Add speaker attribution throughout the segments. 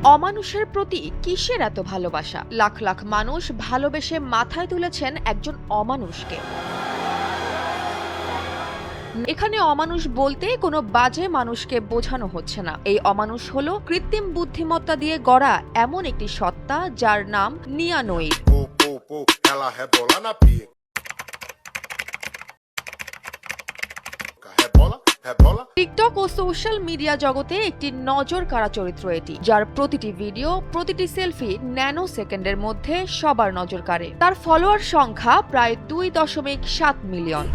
Speaker 1: অমানুষের প্রতি কিসের এত ভালোবাসা? লাখ লাখ মানুষ ভালোবেসে মাথায় তুলেছেন একজন অমানুষকে। এখানে অমানুষ বলতে কোনো বাজে মানুষকে বোঝানো হচ্ছে না। এই অমানুষ হলো কৃত্রিম বুদ্ধিমত্তা দিয়ে গড়া এমন একটি সত্তা যার নাম নিয়া নোইর। টিকটক ও সোশ্যাল মিডিয়া জগতে একটি নজর কাড়া চরিত্র এটি, যার প্রতিটি ভিডিও, প্রতিটি সেলফি ন্যানো সেকেন্ডের মধ্যে সবার নজর কাড়ে। তার ফলোয়ার সংখ্যা প্রায় 2.7 মিলিয়ন।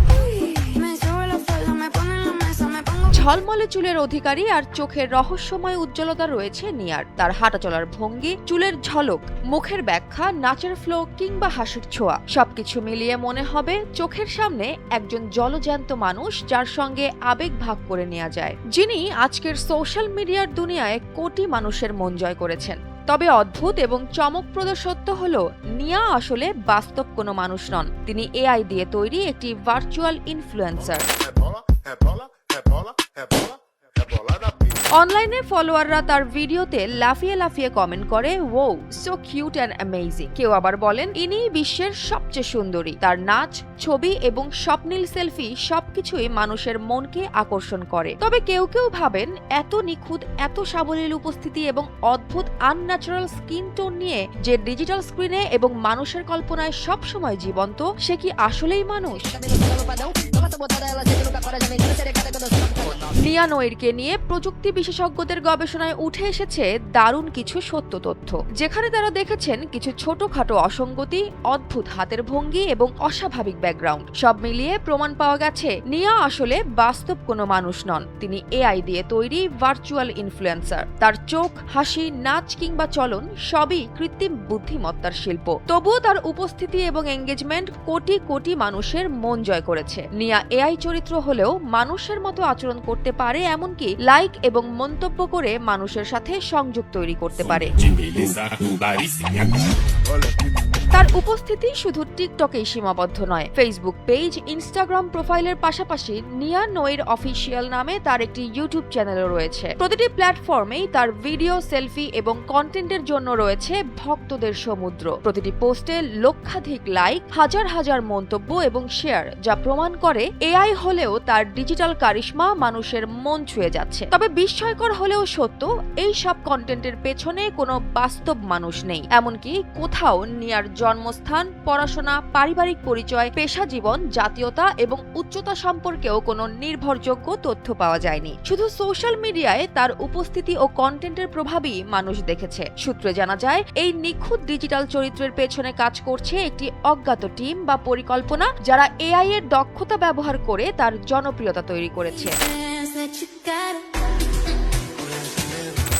Speaker 1: ঝলমলে চুলের অধিকারী আর চোখের রহস্যময় উজ্জ্বলতা রয়েছে নিয়ার। তার হাঁটা চলার ভঙ্গি, চুলের ঝলক, মুখের ব্যাখ্যা, নাচের ফ্লো কিংবা হাসির ছোঁয়া সবকিছু মিলিয়ে মনে হবে চোখের সামনে একজন জলজ্যান্ত মানুষ যার সঙ্গে আবেগ ভাগ করে নেওয়া যায়, যিনি আজকের সোশ্যাল মিডিয়ার দুনিয়ায় কোটি মানুষের মন জয় করেছেন। তবে অদ্ভুত এবং চমকপ্রদ সত্য হলো, নিয়া আসলে বাস্তব কোনো মানুষ নন। তিনি এআই দিয়ে তৈরি একটি ভার্চুয়াল ইনফ্লুয়েন্সার। অনলাইনে ফলোয়াররা তার ভিডিওতে লাফিয়ে লাফিয়ে কমেন্ট করে, "wow, so cute and amazing." কেউ আবার বলেন ইনিই বিশ্বের সবচেয়ে সুন্দরী। তার নাচ, ছবি এবং স্বপ্নীল সেলফি সবকিছুই মানুষের মনকে আকর্ষণ করে। তবে কেউ কেউ ভাবেন, এত নিখুঁত, এত সাবলীল উপস্থিতি এবং অদ্ভুত আনন্যাচারাল স্কিন টোন নিয়ে যে ডিজিটাল স্ক্রিনে এবং মানুষের কল্পনায় সবসময় জীবন্ত, সে কি আসলেই মানুষ? নিয়া নোইরকে নিয়ে প্রযুক্তি বিশেষজ্ঞদের গবেষণায় উঠে এসেছে দারুণ কিছু সত্য তথ্য, যেখানে তারা দেখেছেন কিছু ছোটখাটো অসঙ্গতি, অদ্ভুত হাতের ভঙ্গি এবং অস্বাভাবিক ব্যাকগ্রাউন্ড। সব মিলিয়ে প্রমাণ পাওয়া গেছে নিয়া আসলে বাস্তব কোনো মানুষ নন। তিনি এআই দিয়ে তৈরি ভার্চুয়াল ইনফ্লুয়েন্সার। তার চোখ, হাসি, নাচ কিংবা চলন সবই কৃত্রিম বুদ্ধিমত্তার শিল্প। তবুও তার উপস্থিতি এবং এঙ্গেজমেন্ট কোটি কোটি মানুষের মন জয় করেছে। নিয়া এআই চরিত্র হলেও মানুষের মতো আচরণ করতে পারে, এমনকি লাইক এবং মন্তব্য করে মানুষের সাথে সংযোগ তৈরি করতে পারে। তার উপস্থিতি শুধু টিকটকেই সীমাবদ্ধ নয়। ফেসবুক পেজ, ইনস্টাগ্রাম প্রোফাইলের পাশাপাশি নিয়া নোইর অফিসিয়াল নামে তার একটি ইউটিউব চ্যানেলও রয়েছে। প্রতিটি প্ল্যাটফর্মেই তার ভিডিও, সেলফি এবং কন্টেন্টের জন্য রয়েছে ভক্তদের সমুদ্র। প্রতিটি পোস্টে লক্ষাধিক লাইক, হাজার হাজার মন্তব্য এবং শেয়ার, যা প্রমাণ করে এআই হলেও তার ডিজিটাল কারিশমা মানুষের মন ছুঁয়ে যাচ্ছে। তবে বিস্ময়কর হলেও সত্য, এই সব কন্টেন্টের পেছনে কোনো বাস্তব মানুষ নেই। এমনকি কোথাও নিয়ার জন্মস্থান, পড়াশোনা, পারিবারিক পরিচয়, পেশা জীবন, জাতীয়তা এবং উচ্চতা সম্পর্কেও কোনো নির্ভরযোগ্য তথ্য পাওয়া যায়নি। শুধু সোশ্যাল মিডিয়ায় তার উপস্থিতি ও কন্টেন্টের প্রভাবই মানুষ দেখেছে। সূত্রে জানা যায়, এই নিখুঁত ডিজিটাল চরিত্রের পেছনে কাজ করছে একটি অজ্ঞাত টিম বা পরিকল্পনা, যারা এআই এর দক্ষতা ব্যবহার করে তার জনপ্রিয়তা তৈরি করেছে।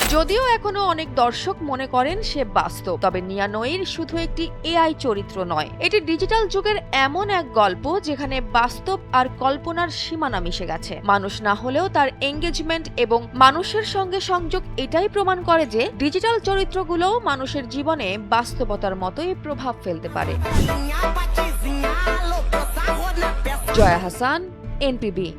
Speaker 1: যদিও এখনো অনেক দর্শক মনে করেন সে বাস্তব, তবে নিয়া নোইর শুধু একটি এআই চরিত্র নয়। এটি ডিজিটাল যুগের এমন এক গল্প যেখানে বাস্তব আর কল্পনার সীমানা মিশে গেছে। মানুষ না হলেও তার এঙ্গেজমেন্ট এবং মানুষের সঙ্গে সংযোগ এটাই প্রমাণ করে যে ডিজিটাল চরিত্রগুলোও মানুষের জীবনে বাস্তবতার মতোই প্রভাব ফেলতে পারে। জয়া হাসান, NPB।